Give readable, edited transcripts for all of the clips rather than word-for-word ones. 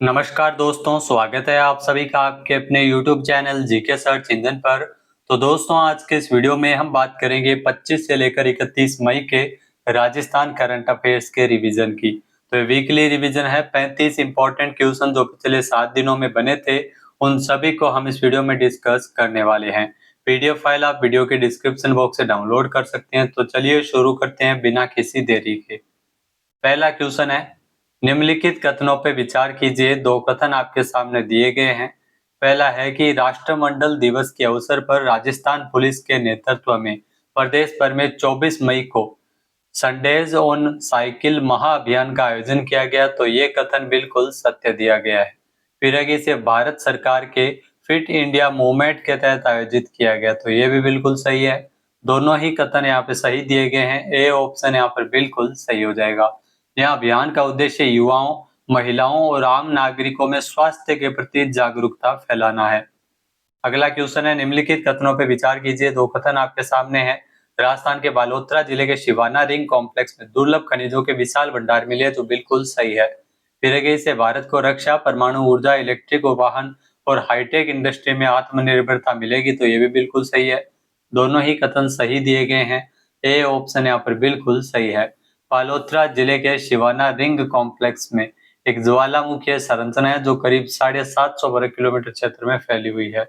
नमस्कार दोस्तों, स्वागत है आप सभी का आपके अपने YouTube channel GK search engine पर। तो दोस्तों, आज के इस वीडियो में हम बात करेंगे 25 से लेकर 31 मई के राजस्थान करंट अफेयर्स के रिवीजन की। तो ये वीकली रिवीजन है। 35 इंपॉर्टेंट क्वेश्चन जो पिछले 7 दिनों में बने थे, उन सभी को हम इस वीडियो में डिस्कस करने वाले हैं। पीडीएफ फाइल आप वीडियो के डिस्क्रिप्शन बॉक्स से डाउनलोड कर सकते हैं। तो चलिए शुरू करते हैं बिना किसी देरी के। पहला क्वेश्चन है, निम्नलिखित कथनों पर विचार कीजिए। दो कथन आपके सामने दिए गए हैं। पहला है कि राष्ट्रमंडल दिवस के अवसर पर राजस्थान पुलिस के नेतृत्व में प्रदेश भर में 24 मई को संडेज ऑन साइकिल महाअभियान का आयोजन किया गया। तो ये कथन बिल्कुल सत्य दिया गया है। फिर है कि इसे भारत सरकार के फिट इंडिया मूवमेंट के तहत आयोजित किया गया। तो ये भी बिल्कुल सही है। दोनों ही कथन यहाँ पे सही दिए गए हैं। ए ऑप्शन यहाँ पर बिल्कुल सही हो जाएगा। यह अभियान का उद्देश्य युवाओं, महिलाओं और आम नागरिकों में स्वास्थ्य के प्रति जागरूकता फैलाना है। अगला क्वेश्चन है, निम्नलिखित कथनों पर विचार कीजिए। दो कथन आपके सामने हैं। राजस्थान के बालोतरा जिले के शिवाना रिंग कॉम्प्लेक्स में दुर्लभ खनिजों के विशाल भंडार मिले। तो बिल्कुल सही है। फिर है कि इससे भारत को रक्षा, परमाणु ऊर्जा, इलेक्ट्रिक वाहन और हाईटेक इंडस्ट्री में आत्मनिर्भरता मिलेगी। तो ये भी बिल्कुल सही है। दोनों ही कथन सही दिए गए हैं। ए ऑप्शन यहाँ पर बिल्कुल सही है। बालोतरा जिले के शिवाना रिंग कॉम्प्लेक्स में एक ज्वालामुखी संरचना है जो करीब 750 वर्ग किलोमीटर क्षेत्र में फैली हुई है।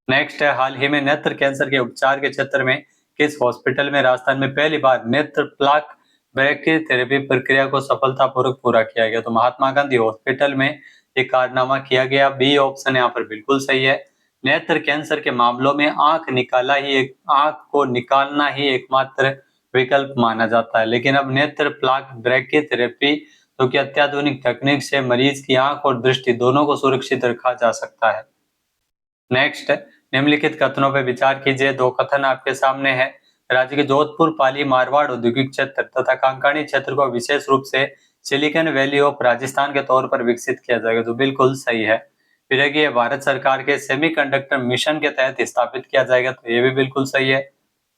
नेक्स्ट है, हाल ही में नेत्र कैंसर के उपचार के क्षेत्र में किस हॉस्पिटल में राजस्थान में पहली बार नेत्र प्लाक ब्रैकीथेरेपी प्रक्रिया को सफलतापूर्वक पूरा किया गया। तो महात्मा गांधी हॉस्पिटल में एक कारनामा किया गया। बी ऑप्शन यहाँ पर बिल्कुल सही है। नेत्र कैंसर के मामलों में आंख को निकालना ही एकमात्र विकल्प माना जाता है, लेकिन अब नेत्र प्लाक ब्रैकीथेरेपी जो कि अत्याधुनिक तकनीक से मरीज की आंख और दृष्टि दोनों को सुरक्षित रखा जा सकता है। नेक्स्ट है, निम्नलिखित कथनों पर विचार कीजिए। दो कथन आपके सामने है। राज्य के जोधपुर, पाली, मारवाड़ औद्योगिक क्षेत्र तथा कांकाणी क्षेत्र को विशेष रूप से सिलिकॉन वैली ऑफ राजस्थान के तौर पर विकसित किया जाएगा। तो बिल्कुल सही है। फिर है कि ये भारत सरकार के सेमीकंडक्टर मिशन के तहत स्थापित किया जाएगा। तो ये भी बिल्कुल सही है।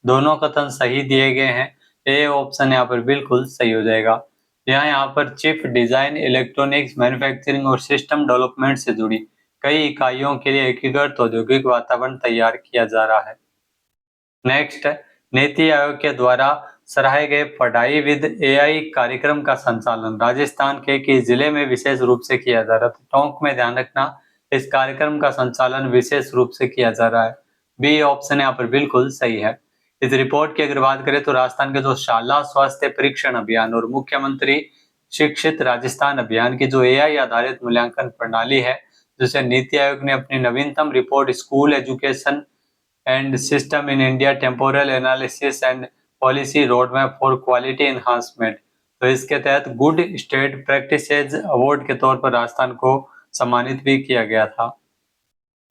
दोनों कथन सही दिए गए हैं। ए ऑप्शन यहाँ पर बिल्कुल सही हो जाएगा। यहाँ पर चिप डिजाइन, इलेक्ट्रॉनिक्स मैन्युफैक्चरिंग और सिस्टम डेवलपमेंट से जुड़ी कई इकाइयों के लिए एकीकृत औद्योगिक वातावरण तैयार किया जा रहा है। नेक्स्ट है, नीति आयोग के द्वारा सराहे गए पढ़ाई विद एआई कार्यक्रम का संचालन राजस्थान के किस जिले में विशेष रूप से किया जा रहा है। टोंक में ध्यान रखना, इस कार्यक्रम का संचालन विशेष रूप से किया जा रहा है। बी ऑप्शन यहाँ पर बिल्कुल सही है। इस रिपोर्ट की अगर बात करें तो राजस्थान के जो शाला स्वास्थ्य परीक्षण अभियान और मुख्यमंत्री शिक्षित राजस्थान अभियान की जो एआई आधारित मूल्यांकन प्रणाली है, जिसे नीति आयोग ने अपनी नवीनतम report school education and system in India temporal analysis and policy roadmap for quality enhancement, तो इसके तहत गुड स्टेट प्रैक्टिसेज अवार्ड के तौर पर राजस्थान को सम्मानित भी किया गया था।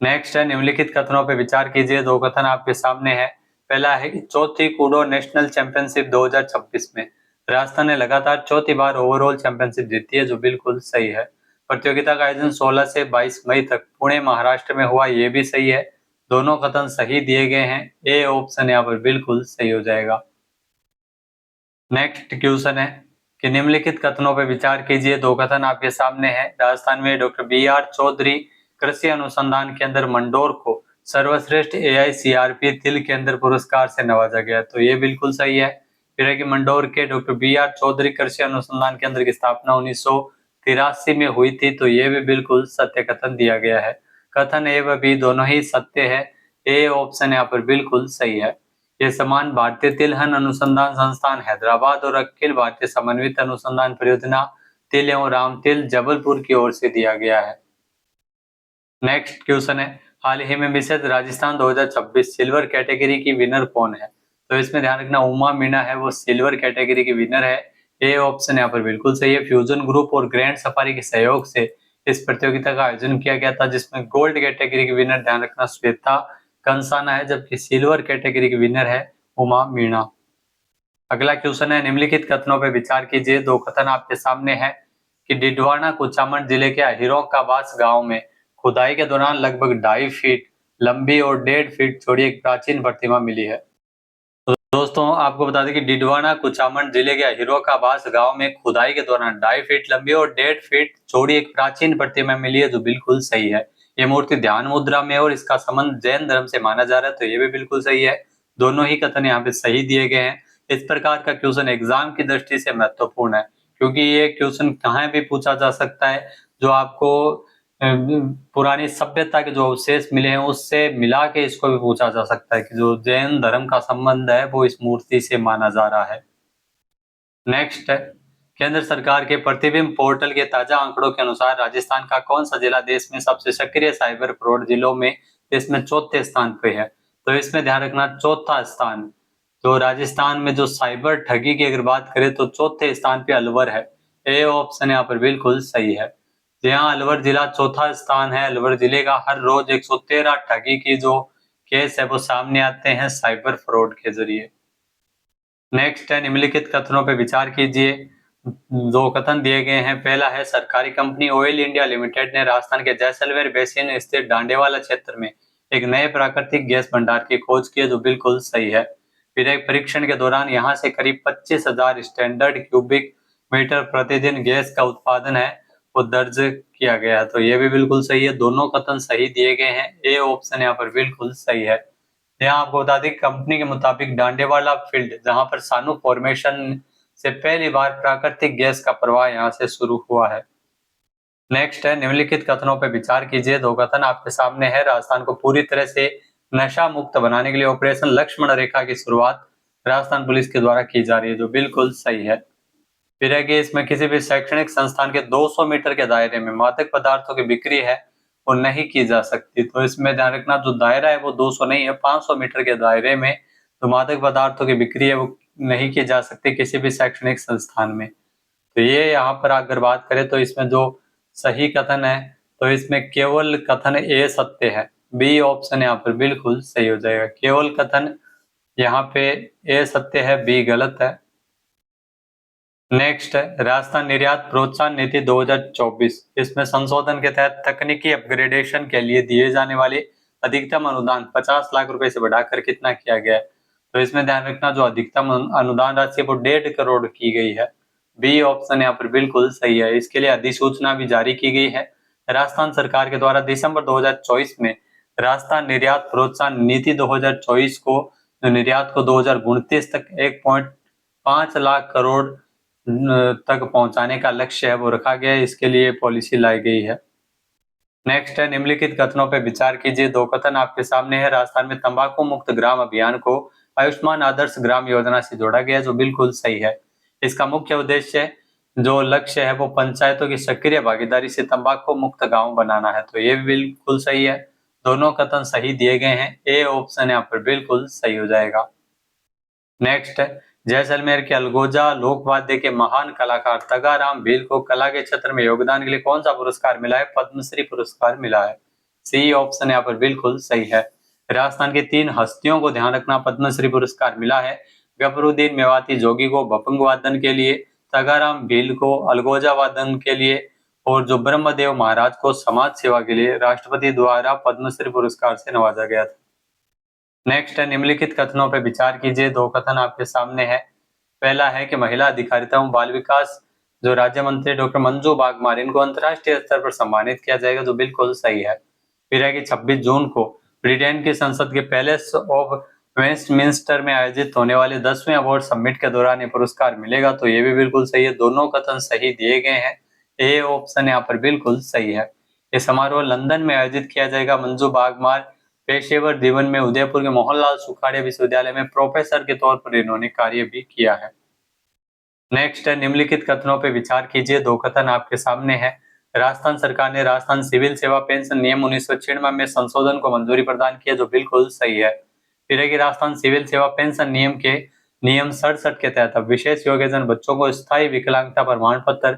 नेक्स्ट है, निम्नलिखित कथनों पर विचार कीजिए। दो कथन आपके सामने है। पहला है कि चौथी कूडो नेशनल चैंपियनशिप 2026 में राजस्थान ने लगातार चौथी बार ओवरऑल चैंपियनशिप जीती है। जो बिल्कुल सही है। प्रतियोगिता का आयोजन 16 से 22 मई तक पुणे महाराष्ट्र में हुआ। ये भी सही है। दोनों कथन सही दिए गए हैं। ए ऑप्शन यहाँ पर बिल्कुल सही हो जाएगा। नेक्स्ट क्वेश्चन है कि निम्नलिखित कथनों पर विचार कीजिए। दो कथन आपके सामने हैं। राजस्थान में डॉक्टर बी.आर. चौधरी कृषि अनुसंधान केंद्र मंडोर को सर्वश्रेष्ठ AICRP तिल केंद्र पुरस्कार से नवाजा गया। तो ये बिल्कुल सही है। फिर है कि मंडोर के डॉक्टर बी.आर. चौधरी कृषि अनुसंधान केंद्र की स्थापना 1983 में हुई थी। तो ये भी बिल्कुल सत्य कथन दिया गया है। कथन ए व बी दोनों ही सत्य है। ए ऑप्शन यहाँ पर बिल्कुल सही है। ये सम्मान भारतीय तिलहन अनुसंधान संस्थान हैदराबाद और अखिल भारतीय समन्वित अनुसंधान परियोजना तिल एवं राम तिल जबलपुर की ओर से दिया गया है। नेक्स्ट क्वेश्चन है, हाल ही में मिसेज राजस्थान 2026 सिल्वर कैटेगरी की विनर कौन है। तो इसमें ध्यान रखना, उमा मीणा है वो सिल्वर कैटेगरी की विनर है। ए ऑप्शन यहाँ पर बिल्कुल सही है। फ्यूजन ग्रुप और ग्रैंड सफारी के सहयोग से इस प्रतियोगिता का आयोजन किया गया था, जिसमें गोल्ड कैटेगरी की विनर ध्यान रखना श्वेता कंसाना है, जबकि सिल्वर कैटेगरी की विनर है उमा मीणा। अगला क्वेश्चन है, निम्नलिखित कथनों पर विचार कीजिए। दो कथन आपके सामने है कि डिडवाना कुचामन जिले के हिरोकावास गांव में खुदाई के दौरान लगभग 2.5 फीट लंबी और 1.5 फीट चौड़ी एक प्राचीन प्रतिमा मिली है। तो दोस्तों आपको बता दें कि डिडवाना कुचामन जिले के हीरोकाबास गांव में खुदाई के दौरान 2.5 फीट लंबी और 1.5 फीट चौड़ी एक प्राचीन प्रतिमा मिली है, जो बिल्कुल सही है। ये मूर्ति ध्यान मुद्रा में है और इसका संबंध जैन धर्म से माना जा रहा है, तो ये भी बिल्कुल सही है। दोनों ही कथन यहाँ पे सही दिए गए हैं। इस प्रकार का क्वेश्चन एग्जाम की दृष्टि से महत्वपूर्ण है, क्योंकि ये क्वेश्चन कहाँ भी पूछा जा सकता है। जो आपको पुरानी सभ्यता के जो अवशेष मिले हैं उससे मिला के इसको भी पूछा जा सकता है कि जो जैन धर्म का संबंध है वो इस मूर्ति से माना जा रहा है। नेक्स्ट है, केंद्र सरकार के प्रतिबिंब पोर्टल के ताजा आंकड़ों के अनुसार राजस्थान का कौन सा जिला देश में सबसे सक्रिय साइबर फ्रॉड जिलों में देश में चौथे स्थान पे है। तो इसमें ध्यान रखना, चौथा स्थान। तो राजस्थान में जो साइबर ठगी की अगर बात करें तो चौथे स्थान पे अलवर है। ए ऑप्शन यहाँ पर बिल्कुल सही है। जहाँ अलवर जिला चौथा स्थान है। अलवर जिले का हर रोज 113 ठगी की जो केस है वो सामने आते हैं साइबर फ्रॉड के जरिए। नेक्स्ट है, निम्नलिखित कथनों पर विचार कीजिए। दो कथन दिए गए हैं। पहला है, सरकारी कंपनी ऑयल इंडिया लिमिटेड ने राजस्थान के जैसलमेर बेसिन स्थित डांडेवाला क्षेत्र में एक नए प्राकृतिक गैस भंडार की खोज की है, जो बिल्कुल सही है। फिर एक परीक्षण के दौरान यहां से करीब 25,000 स्टैंडर्ड क्यूबिक मीटर प्रतिदिन गैस का उत्पादन है वो दर्ज किया गया है, तो ये भी बिल्कुल सही है। दोनों कथन सही दिए गए हैं। ए ऑप्शन यहाँ पर बिल्कुल सही है। यहाँ आपको बता दें कंपनी के मुताबिक डांडेवाला फील्ड जहां पर सानू फॉर्मेशन से पहली बार प्राकृतिक गैस का प्रवाह यहाँ से शुरू हुआ है। नेक्स्ट है, निम्नलिखित कथनों पर विचार कीजिए। दो कथन आपके सामने है। राजस्थान को पूरी तरह से नशा मुक्त बनाने के लिए ऑपरेशन लक्ष्मण रेखा की शुरुआत राजस्थान पुलिस के द्वारा की जा रही है, जो बिल्कुल सही है। फिर है कि इसमें किसी भी शैक्षणिक संस्थान के 200 मीटर के दायरे में मादक पदार्थों की बिक्री है वो नहीं की जा सकती। तो इसमें ध्यान रखना, जो दायरा है वो 200 नहीं है, 500 मीटर के दायरे में जो मादक पदार्थों की बिक्री है वो नहीं की जा सकती किसी भी शैक्षणिक संस्थान में। तो ये यहाँ पर अगर बात करें तो इसमें जो सही कथन है तो इसमें केवल कथन ए सत्य है। बी ऑप्शन यहाँ पर बिल्कुल सही हो जाएगा। केवल कथन यहाँ पे ए सत्य है, बी गलत है। नेक्स्ट है, राजस्थान निर्यात प्रोत्साहन नीति 2024। इसमें संशोधन के तहत तकनीकी अपग्रेडेशन के लिए दिए जाने वाले अधिकतम अनुदान 50 लाख रुपए से बढ़ाकर कितना किया गया है। तो इसमें ध्यान रखना, जो अधिकतम अनुदान राशि वो 1.5 करोड़ की गई है। बी ऑप्शन यहाँ पर बिल्कुल सही है। इसके लिए अधिसूचना भी जारी की गई है। राजस्थान सरकार के द्वारा दिसंबर 2024 में राजस्थान निर्यात प्रोत्साहन नीति 2024 को जो निर्यात को 2029 तक 1.5 लाख करोड़ तक पहुंचाने का लक्ष्य है वो रखा गया है। इसके लिए पॉलिसी लाई गई है। नेक्स्ट है, निम्नलिखित कथनों पर विचार कीजिए। दो कथन आपके सामने है। राजस्थान में तंबाकू मुक्त ग्राम अभियान को आयुष्मान आदर्श ग्राम योजना से जोड़ा गया है, जो बिल्कुल सही है। इसका मुख्य उद्देश्य जो लक्ष्य है वो पंचायतों की सक्रिय भागीदारी से तंबाकू मुक्त गांव बनाना है, तो ये भी बिल्कुल सही है। दोनों कथन सही दिए गए हैं। ए ऑप्शन यहाँ पर बिल्कुल सही हो जाएगा। नेक्स्ट है, जैसलमेर के अलगोजा लोकवाद्य के महान कलाकार तगाराम भील को कला के क्षेत्र में योगदान के लिए कौन सा पुरस्कार मिला है। पद्मश्री पुरस्कार मिला है। सी ऑप्शन यहाँ पर बिल्कुल सही है। राजस्थान की 3 हस्तियों को ध्यान रखना पद्मश्री पुरस्कार मिला है। गफरुद्दीन मेवाती जोगी को भपंग वादन के लिए, तगाराम भील को अलगोजा वादन के लिए और जो ब्रह्मदेव महाराज को समाज सेवा के लिए राष्ट्रपति द्वारा पद्मश्री पुरस्कार से नवाजा गया था। नेक्स्ट है, निम्नलिखित कथनों पर विचार कीजिए। दो कथन आपके सामने है। पहला है कि महिला अधिकारिता एवं बाल विकास जो राज्य मंत्री डॉक्टर मंजू बागमार इनको अंतर्राष्ट्रीय स्तर पर सम्मानित किया जाएगा, जो बिल्कुल सही है। फिर है कि 26 जून को ब्रिटेन की संसद के पैलेस ऑफ वेस्टमिंस्टर में आयोजित होने वाले 10वें अवार्ड समिट के दौरान ये पुरस्कार मिलेगा, तो ये भी बिल्कुल सही है। दोनों कथन सही दिए गए हैं। ए ऑप्शन यहाँ पर बिल्कुल सही है। ये समारोह लंदन में आयोजित किया जाएगा। मंजू बागमार पेशेवर जीवन में उदयपुर के मोहनलाल सुखाड़िया विश्वविद्यालय में प्रोफेसर के तौर पर इन्होंने कार्य भी किया है। नेक्स्ट है, निम्नलिखित कथनों पर विचार कीजिए। दो कथन आपके सामने है। राजस्थान सरकार ने राजस्थान सिविल सेवा पेंशन नियम 1996 में संशोधन को मंजूरी प्रदान किया, जो बिल्कुल सही है। फिर है कि राजस्थान सिविल सेवा पेंशन नियम के नियम 67 के तहत अब विशेष योग्यजन बच्चों को स्थायी विकलांगता प्रमाण पत्र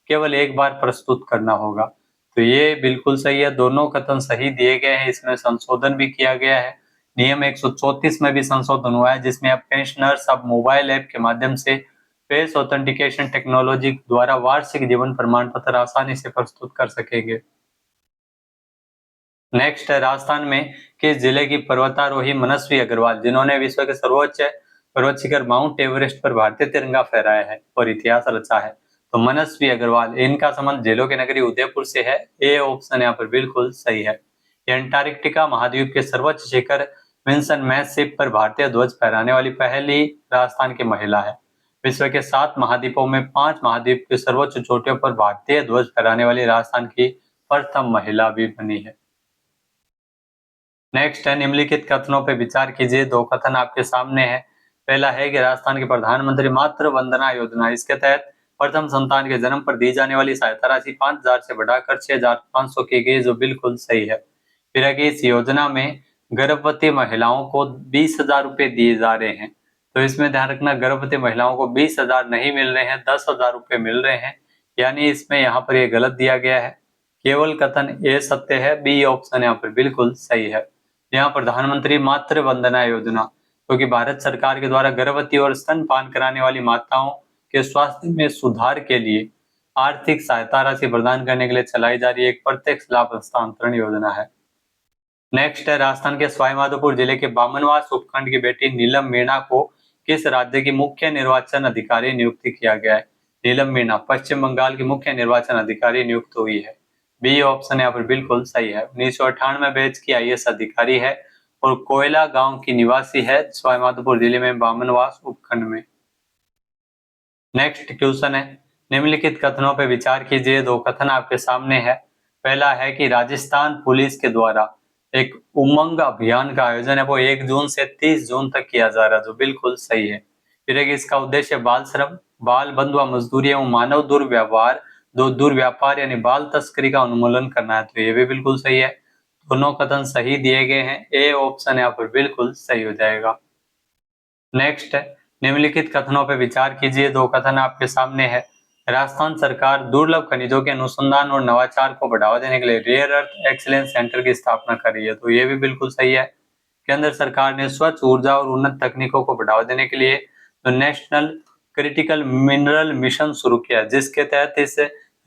केवल एक बार प्रस्तुत करना होगा, तो ये बिल्कुल सही है। दोनों कथन सही दिए गए हैं। इसमें संशोधन भी किया गया है। नियम 134 में भी संशोधन हुआ है, जिसमें अब पेंशनर्स अब मोबाइल ऐप के माध्यम से फेस ऑथेंटिकेशन टेक्नोलॉजी द्वारा वार्षिक जीवन प्रमाण पत्र आसानी से प्रस्तुत कर सकेंगे। नेक्स्ट है, राजस्थान में किस जिले की पर्वतारोही मनस्वी अग्रवाल जिन्होंने विश्व के सर्वोच्च पर्वत शिखर माउंट एवरेस्ट पर भारतीय तिरंगा फहराया है और इतिहास रचा है? तो मनस्वी अग्रवाल, इनका संबंध झीलों की नगरी उदयपुर से है। ए ऑप्शन यहाँ पर बिल्कुल सही है। ये अंटार्कटिका महाद्वीप के सर्वोच्च शिखर विंसन मैसशिप पर भारतीय ध्वज फहराने वाली पहली राजस्थान की महिला है। विश्व के 7 महाद्वीपों में 5 महाद्वीप की सर्वोच्च चोटियों पर भारतीय ध्वज फहराने वाली राजस्थान की प्रथम महिला भी बनी है। नेक्स्ट है, निम्नलिखित कथनों पर विचार कीजिए। 2 कथन आपके सामने है। पहला है कि राजस्थान के प्रधानमंत्री मातृ वंदना योजना, इसके तहत प्रथम संतान के जन्म पर दी जाने वाली सहायता राशि 5,000 से बढ़ाकर 6,500 की गई, जो बिल्कुल सही है। फिर है कि इस योजना में गर्भवती महिलाओं को 20,000 रुपए दिए जा रहे हैं। तो इसमें ध्यान रखना, गर्भवती महिलाओं को 20,000 नहीं मिल रहे हैं, 10,000 रुपए मिल रहे हैं, यानी इसमें यहाँ पर ये गलत दिया गया है। केवल कथन ए सत्य है, बी ऑप्शन यहाँ पर बिल्कुल सही है। यहाँ प्रधानमंत्री मातृ वंदना योजना क्योंकि भारत सरकार के द्वारा गर्भवती और स्तनपान कराने वाली माताओं के स्वास्थ्य में सुधार के लिए आर्थिक सहायता राशि प्रदान करने के लिए चलाई जा रही एक प्रत्यक्ष लाभ हस्तांतरण योजना है। नेक्स्ट है, राजस्थान के सवाईमाधोपुर जिले के बामनवास उपखंड की बेटी नीलम मीणा को किस राज्य की मुख्य निर्वाचन अधिकारी नियुक्त किया गया है? नीलम मीणा पश्चिम बंगाल की मुख्य निर्वाचन अधिकारी नियुक्त हुई है। बी ऑप्शन यहाँ पर बिल्कुल सही है। 1998 बैच की आईएएस अधिकारी है और कोयला गांव की निवासी है, सवाईमाधोपुर जिले में बामनवास उपखंड में। नेक्स्ट क्वेश्चन है, निम्नलिखित कथनों पर विचार कीजिए। 2 कथन आपके सामने है। पहला है कि राजस्थान पुलिस के द्वारा एक उमंग अभियान का आयोजन है वो 1 जून से 30 जून तक किया जा रहा है, जो बिल्कुल सही है। फिर है कि इसका उद्देश्य बाल श्रम, बाल बंधुआ मजदूरी एवं मानव दुर्व्यापार यानी बाल तस्करी का उन्मूलन करना है, तो ये भी बिल्कुल सही है। दोनों कथन सही दिए गए हैं। ए ऑप्शन यहाँ पर बिल्कुल सही हो जाएगा। नेक्स्ट है, निम्नलिखित कथनों पर विचार कीजिए। 2 कथन आपके सामने है। राजस्थान सरकार दुर्लभ खनिजों के अनुसंधान और नवाचार को बढ़ावा देने के लिए रेयर अर्थ एक्सीलेंस सेंटर की स्थापना कर रही है, तो ये भी बिल्कुल सही है। केंद्र सरकार ने स्वच्छ ऊर्जा और उन्नत तकनीकों को बढ़ावा देने के लिए तो नेशनल क्रिटिकल मिनरल मिशन शुरू किया, जिसके तहत इस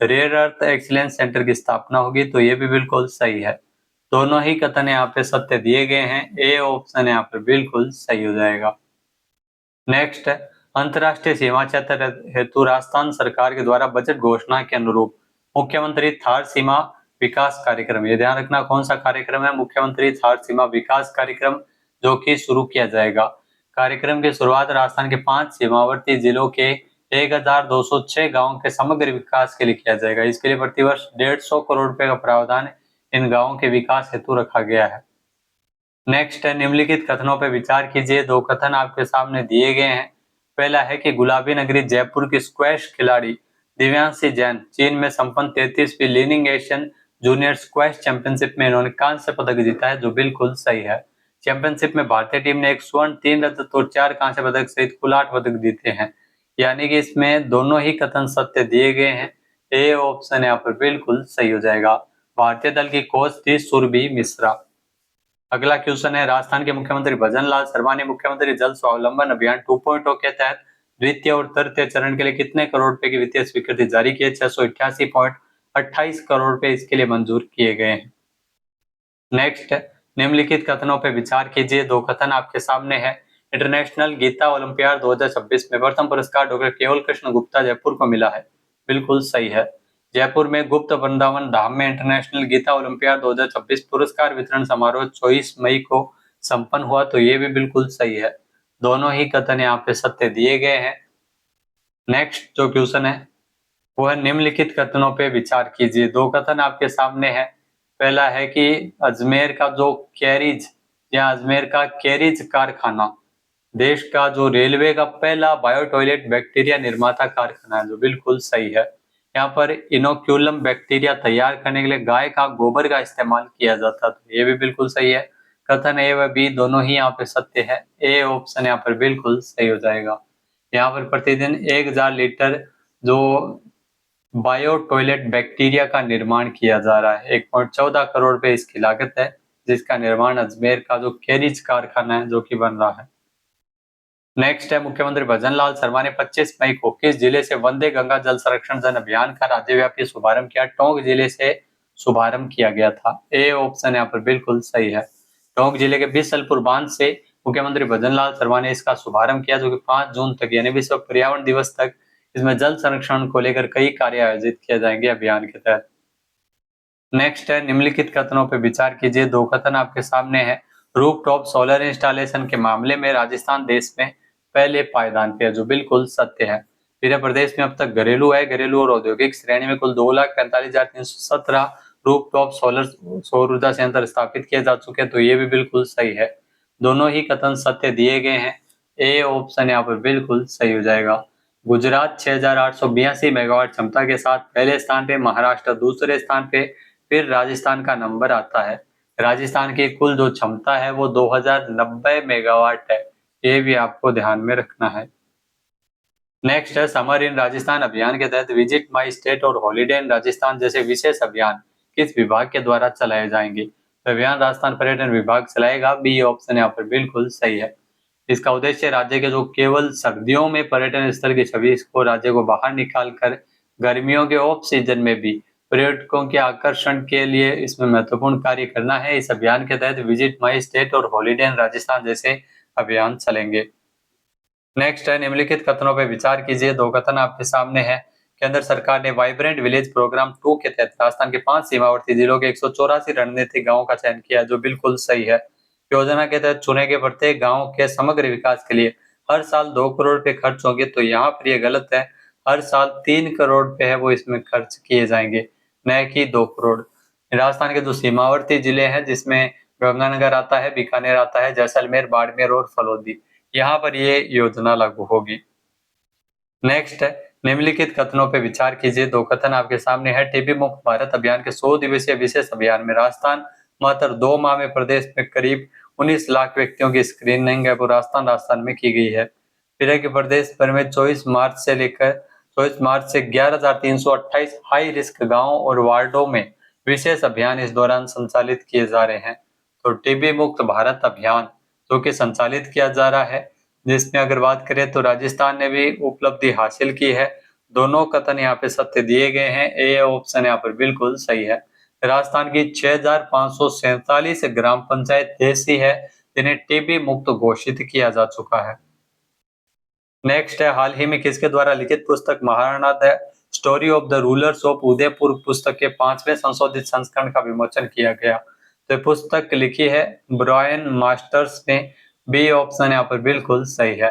रेयर अर्थ एक्सीलेंस सेंटर की स्थापना होगी, तो ये भी बिल्कुल सही है। दोनों ही कथन यहाँ पे सत्य दिए गए हैं। ए ऑप्शन यहाँ पर बिल्कुल सही हो जाएगा। नेक्स्ट है, अंतर्राष्ट्रीय सीमा क्षेत्र हेतु राजस्थान सरकार के द्वारा बजट घोषणा के अनुरूप मुख्यमंत्री थार सीमा विकास कार्यक्रम, ये ध्यान रखना कौन सा कार्यक्रम है, मुख्यमंत्री थार सीमा विकास कार्यक्रम, जो कि शुरू किया जाएगा। कार्यक्रम की शुरुआत राजस्थान के 5 सीमावर्ती जिलों के 1,206 गांवों के समग्र विकास के लिए किया जाएगा। इसके लिए प्रतिवर्ष 150 करोड़ रुपए का प्रावधान इन गांवों के विकास हेतु रखा गया है। नेक्स्ट है, निम्नलिखित कथनों पर विचार कीजिए। 2 कथन आपके सामने दिए गए हैं। पहला है कि गुलाबी नगरी जयपुर की स्क्वैश खिलाड़ी दिव्यांशी जैन चीन में संपन्न 33वीं लीनिंग एशियन जूनियर स्क्वैश चैंपियनशिप में इन्होंने कांस्य पदक जीता है, जो बिल्कुल सही है। चैंपियनशिप में भारतीय टीम ने 1 स्वर्ण, 3 रजत और 4 कांस्य पदक सहित कुल 8 पदक जीते हैं, यानी कि इसमें दोनों ही कथन सत्य दिए गए हैं। ए ऑप्शन यहाँ पर बिल्कुल सही हो जाएगा। भारतीय दल की कोच थी सुरभि मिश्रा। अगला क्वेश्चन है, राजस्थान के मुख्यमंत्री भजन लाल शर्मा ने मुख्यमंत्री जल स्वावलंबन अभियान 2.0 के तहत द्वितीय और तृतीय चरण के लिए कितने करोड़ रुपए की वित्तीय स्वीकृति जारी की है? 688.28 करोड़ रुपए इसके लिए मंजूर किए गए हैं। नेक्स्ट, निम्नलिखित कथनों पर विचार कीजिए। 2 कथन आपके सामने है। इंटरनेशनल गीता ओलंपियाड 2026 में प्रथम पुरस्कार डॉक्टर केवल कृष्ण गुप्ता जयपुर को मिला है, बिल्कुल सही है। जयपुर में गुप्त वृंदावन धाम में इंटरनेशनल गीता ओलंपियाड 2026 पुरस्कार वितरण समारोह 24 मई को संपन्न हुआ, तो ये भी बिल्कुल सही है। दोनों ही कथन यहाँ पे सत्य दिए गए हैं। नेक्स्ट जो क्वेश्चन है वो है, निम्नलिखित कथनों पे विचार कीजिए। 2 कथन आपके सामने है। पहला है कि अजमेर का जो कैरिज या अजमेर का कैरिज कारखाना देश का जो रेलवे का पहला बायो टॉयलेट बैक्टीरिया निर्माता कारखाना है, जो बिल्कुल सही है। यहाँ पर इनोक्यूलम बैक्टीरिया तैयार करने के लिए गाय का गोबर का इस्तेमाल किया जाता, तो ये भी बिल्कुल सही है। कथन ए व बी दोनों ही यहाँ पे सत्य है। ए ऑप्शन यहाँ पर बिल्कुल सही हो जाएगा। यहाँ पर प्रतिदिन 1,000 लीटर जो बायो टॉयलेट बैक्टीरिया का निर्माण किया जा रहा है। 1.14 करोड़ रुपए इसकी लागत है, जिसका निर्माण अजमेर का जो कैरिज कारखाना है जो कि बन रहा है। नेक्स्ट है, मुख्यमंत्री भजन लाल शर्मा ने 25 मई को किस जिले से वंदे गंगा जल संरक्षण जन अभियान का राज्यव्यापी शुभारंभ किया? टोंक जिले से शुभारंभ किया गया था। ए ऑप्शन यहाँ पर बिल्कुल सही है। टोंक जिले के बिसलपुर बांध से मुख्यमंत्री भजन लाल शर्मा ने इसका शुभारंभ किया, जो कि 5 जून तक यानी विश्व पर्यावरण दिवस तक इसमें जल संरक्षण को लेकर कई कार्य आयोजित किए जाएंगे अभियान के तहत। नेक्स्ट है निम्नलिखित कथनों पर विचार कीजिए। 2 कथन आपके सामने है। रूफटॉप सोलर इंस्टॉलेशन के मामले में राजस्थान देश में पहले पायदान पे है, जो बिल्कुल सत्य है। फिर प्रदेश में अब तक घरेलू और औद्योगिक श्रेणी में कुल 2,45,317 रूफटॉप सोलर सौर ऊर्जा संयंत्र स्थापित किए जा चुके हैं, तो ये भी बिल्कुल सही है। दोनों ही कथन सत्य दिए गए हैं। ए ऑप्शन यहाँ पर बिल्कुल सही हो जाएगा। गुजरात 6,882 मेगावाट क्षमता के साथ पहले स्थान पे, महाराष्ट्र दूसरे स्थान पे, फिर राजस्थान का नंबर आता है। राजस्थान की कुल जो क्षमता है वो 2090 मेगावाट है, ये भी आपको ध्यान में रखना है। नेक्स्ट है समर इन राजस्थान अभियान के तहत विजिट माई स्टेट और हॉलीडे इन राजस्थान जैसे विशेष अभियान किस विभाग के द्वारा चलाए जाएंगे? तो अभियान राजस्थान पर्यटन विभाग चलाएगा। बी ऑप्शन यहाँ पर बिल्कुल सही है। इसका उद्देश्य राज्य के जो केवल सर्दियों में पर्यटन स्थल की छवि को राज्य को बाहर निकाल कर गर्मियों के ऑफ सीजन में भी पर्यटकों के आकर्षण के लिए इसमें महत्वपूर्ण कार्य करना है। इस अभियान के तहत विजिट माई स्टेट और हॉलीडे इन राजस्थान जैसे अभियान चलेंगे। नेक्स्ट है निम्नलिखित कथनों पर विचार कीजिए। 2 कथन आपके सामने है। केंद्र सरकार ने वाइब्रेंट विलेज प्रोग्राम 2 के तहत राजस्थान के 5 सीमावर्ती जिलों के 184 रणनीतिक गांवों का चयन किया, जो बिल्कुल सही है। योजना के तहत चुने गए प्रत्येक गांव के समग्र विकास के लिए हर साल 2 करोड़ रुपए खर्च होंगे, तो यहाँ पर ये गलत है। हर साल 3 करोड़ रुपए है वो इसमें खर्च किए जाएंगे, न कि 2 करोड़। राजस्थान के जो सीमावर्ती जिले हैं जिसमें गंगानगर आता है, बीकानेर आता है, जैसलमेर, बाड़मेर और फलोदी, यहाँ पर ये योजना लागू होगी। नेक्स्ट है निम्नलिखित कथनों पर विचार कीजिए। 2 कथन आपके सामने है। टीबी मुक्त भारत अभियान के 100 दिवसीय विशेष अभियान में राजस्थान मात्र 2 माह में प्रदेश में करीब 19 लाख व्यक्तियों की स्क्रीनिंग है वो राजस्थान में की गई है। फिर है कि प्रदेश भर में 24 मार्च से 11,328 हाई रिस्क गांवों और वार्डों में विशेष अभियान इस दौरान संचालित किए जा रहे हैं। तो टीबी मुक्त भारत अभियान जो कि संचालित किया जा रहा है, जिसमें अगर बात करें तो राजस्थान ने भी उपलब्धि हासिल की है। दोनों कथन यहाँ पे सत्य दिए गए हैं। ए ऑप्शन यहाँ पर बिल्कुल सही है। राजस्थान की 6,547 ग्राम पंचायत ऐसी है जिन्हें टीबी मुक्त घोषित किया जा चुका है। नेक्स्ट है हाल ही में किसके द्वारा लिखित पुस्तक Maharana the story of the rulers of Udaipur पुस्तक के 5वें संशोधित संस्करण का विमोचन किया गया? तो पुस्तक लिखी है ब्रायन मास्टर्स ने। बी ऑप्शन यहाँ पर बिल्कुल सही है।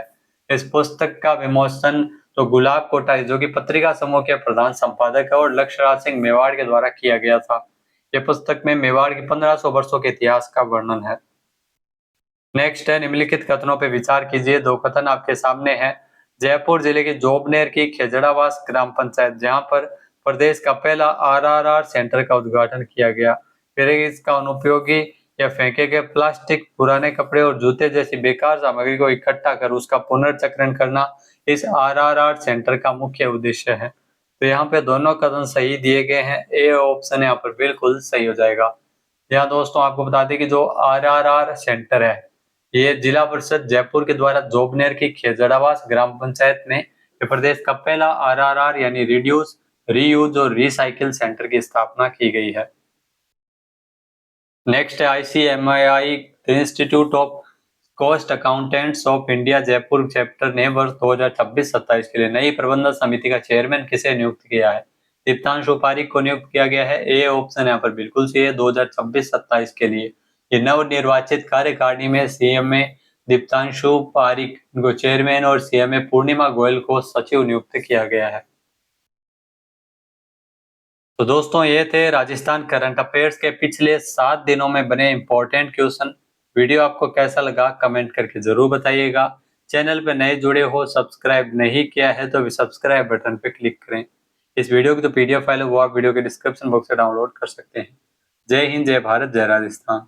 इस पुस्तक का विमोचन तो गुलाब कोठारी जो कि पत्रिका समूह के प्रधान संपादक है और लक्ष्यराज सिंह मेवाड़ के द्वारा किया गया था। ये पुस्तक में मेवाड़ के 1500 वर्षों के इतिहास का वर्णन है। नेक्स्ट है निम्नलिखित कथनों पर विचार कीजिए। 2 कथन आपके सामने हैं। जयपुर जिले के जोबनेर की खेजड़ावास ग्राम पंचायत जहां पर प्रदेश का पहला आरआरआर सेंटर का उद्घाटन किया गया। फिर इसका अनुपयोगी या फेंके गए प्लास्टिक, पुराने कपड़े और जूते जैसी बेकार सामग्री को इकट्ठा कर उसका पुनर्चक्रण करना इस आरआरआर सेंटर का मुख्य उद्देश्य है। तो यहाँ पे दोनों कथन सही दिए गए हैं। ए ऑप्शन यहाँ पर बिल्कुल सही हो जाएगा। यहाँ दोस्तों आपको बता दें कि जो आरआरआर सेंटर है ये जिला परिषद जयपुर के द्वारा जोबनेर की खेजड़ावास ग्राम पंचायत में प्रदेश का पहला आरआरआर यानी रिड्यूस, रीयूज और रिसाइकिल सेंटर की स्थापना की गई है। नेक्स्ट है ICMAI institute of cost accountants of India Jaipur chapter ने वर्ष 2026-27 के लिए नई प्रबंधन समिति का चेयरमैन किसे नियुक्त किया है? दीप्तांशु पारिक को नियुक्त किया गया है। ए ऑप्शन यहाँ पर बिल्कुल सही है। 2026-27 के लिए ये नवनिर्वाचित कार्यकारिणी में सीएमए दीप्तांशु पारिक को चेयरमैन और सीएमए पूर्णिमा गोयल को सचिव नियुक्त किया गया है। तो दोस्तों ये थे राजस्थान करंट अफेयर्स के पिछले 7 दिनों में बने इंपॉर्टेंट क्वेश्चन। वीडियो आपको कैसा लगा कमेंट करके जरूर बताइएगा। चैनल पे नए जुड़े हो, सब्सक्राइब नहीं किया है तो सब्सक्राइब बटन पे क्लिक करें। इस वीडियो की जो पीडीएफ फाइल है वो आप वीडियो के डिस्क्रिप्शन बॉक्स से डाउनलोड कर सकते हैं। जय हिंद, जय भारत, जय राजस्थान।